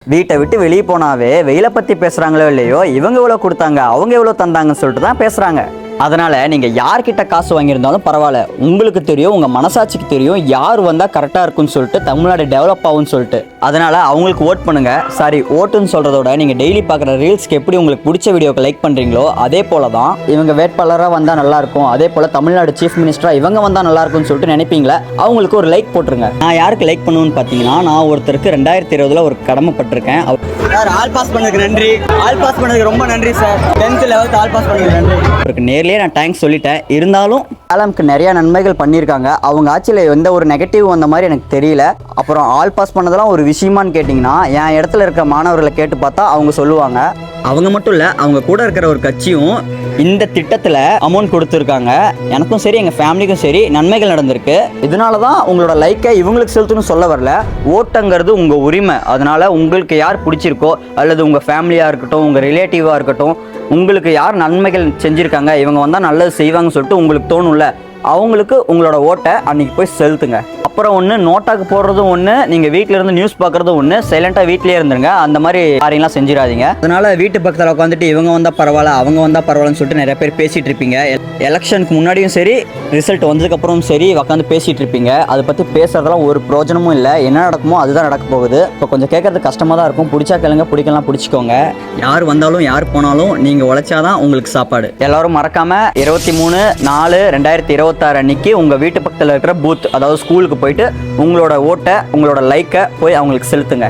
வீட்டை விட்டு வெளியே போனாவே வெயிலை பற்றி பேசுகிறாங்களோ இல்லையோ இவங்க எவ்வளோ கொடுத்தாங்க அவங்க எவ்வளோ தந்தாங்கன்னு சொல்லிட்டு தான் பேசுகிறாங்க. அதனால் நீங்கள் யார்கிட்ட காசு வாங்கியிருந்தாலும் பரவாயில்ல, உங்களுக்கு தெரியும், உங்கள் மனசாட்சிக்கு தெரியும் யார் வந்தால் கரெக்டாக இருக்குன்னு சொல்லிட்டு, தமிழ்நாடு டெவலப் ஆகும்னு சொல்லிட்டு. அதனால் அவங்களுக்கு ஓட் பண்ணுங்கள். சாரி, ஓட்டுன்னு சொல்கிறதோட நீங்கள் டெய்லி பார்க்குற ரீல்ஸ்க்கு எப்படி உங்களுக்கு பிடிச்ச வீடியோக்கு லைக் பண்ணுறீங்களோ அதே போல் தான் இவங்க வேட்பாளராக வந்தால் நல்லாயிருக்கும், அதே போல் தமிழ்நாடு சீஃப் மினிஸ்டராக இவங்க வந்தால் நல்லாயிருக்கும்னு சொல்லிட்டு நினைப்பீங்களா, அவங்களுக்கு ஒரு லைக் போட்டுருங்க. நான் யாருக்கு லைக் பண்ணுவேன்னு பார்த்தீங்கன்னா, நான் ஒருத்தருக்கு 2020 ஒரு கடமைப்பட்டிருக்கேன். சார், ஆல் பாஸ் பண்ணதுக்கு நன்றி. ஆல் பாஸ் பண்ணதுக்கு ரொம்ப நன்றி sir. 10th 11th all pass பண்ணதுக்கு நன்றி. அவருக்கு நேர்லேயே நான் தேங்க்ஸ் சொல்லிட்டேன். இருந்தாலும் ஆலம்க்கு நிறைய நன்மைகள் பண்ணியிருக்காங்க. அவங்க ஆட்சியில் எந்த ஒரு நெகட்டிவ் வந்த மாதிரி எனக்கு தெரியல. அப்புறம் ஆல் பாஸ் பண்ணதெல்லாம் ஒரு விஷயமானு கேட்டிங்கன்னா, என் இடத்துல இருக்கிற மாணவர்களை கேட்டு பார்த்தா அவங்க சொல்லுவாங்க. அவங்க மட்டும் இல்லை, அவங்க கூட இருக்கிற ஒரு கட்சியும் இந்த திட்டத்தில் அமௌண்ட் கொடுத்துருக்காங்க. எனக்கும் சரி, எங்கள் ஃபேமிலிக்கும் சரி நன்மைகள் நடந்திருக்கு. இதனால தான் உங்களோட லைக்கை இவங்களுக்கு செலுத்தணும்னு சொல்ல வரல. ஓட்டுங்கிறது உங்கள் உரிமை. அதனால் உங்களுக்கு யார் பிடிச்சிருக்கோ, அல்லது உங்கள் ஃபேமிலியாக இருக்கட்டும், உங்கள் ரிலேட்டிவாக இருக்கட்டும், உங்களுக்கு யார் நன்மைகள் செஞ்சுருக்காங்க, இவங்க வந்தால் நல்லது செய்வாங்கன்னு சொல்லிட்டு உங்களுக்கு தோணும்ல, அவங்களுக்கு உங்களோட ஓட்டை அன்றைக்கி போய் செலுத்துங்க. அப்புறம் ஒன்று, நோட்டாக்கு போடுறதும் ஒன்று, நீங்கள் வீட்டில் இருந்து நியூஸ் பார்க்குறதும் ஒன்று. சைலண்ட்டாக வீட்டிலே இருந்துருங்க. அந்த மாதிரி காரியங்களாம் செஞ்சிடாதீங்க. அதனால் வீட்டு பக்கத்தில் உட்காந்துட்டு இவங்க வந்தால் பரவாயில்ல, அவங்க வந்தால் பரவாயில்லன்னு சொல்லிட்டு நிறைய பேர் பேசிகிட்டு இருப்பீங்க. எலெக்ஷனுக்கு முன்னாடியும் சரி, ரிசல்ட் வந்ததுக்கப்புறமும் சரி உட்காந்து பேசிகிட்டு இருப்பீங்க. அதை பற்றி பேசுறதெல்லாம் ஒரு பிரயோஜனமும் இல்லை. என்ன நடக்குமோ அதுதான் நடக்க போகுது. இப்போ கொஞ்சம் கேட்கறது கஷ்டமாக தான் இருக்கும். பிடிச்சா கேளுங்க, பிடிக்கலாம் பிடிச்சிக்கோங்க. யார் வந்தாலும் யார் போனாலும் நீங்கள் உழைச்சாதான் உங்களுக்கு சாப்பாடு. எல்லோரும் மறக்காமல் 23/4/2026 அன்னைக்கு உங்கள் வீட்டு பக்கத்தில் இருக்கிற பூத், அதாவது ஸ்கூலுக்கு போயிட்டு உங்களோட ஓட்டை, உங்களோட லைக்கை போய் அவங்களுக்கு செலுத்துங்க.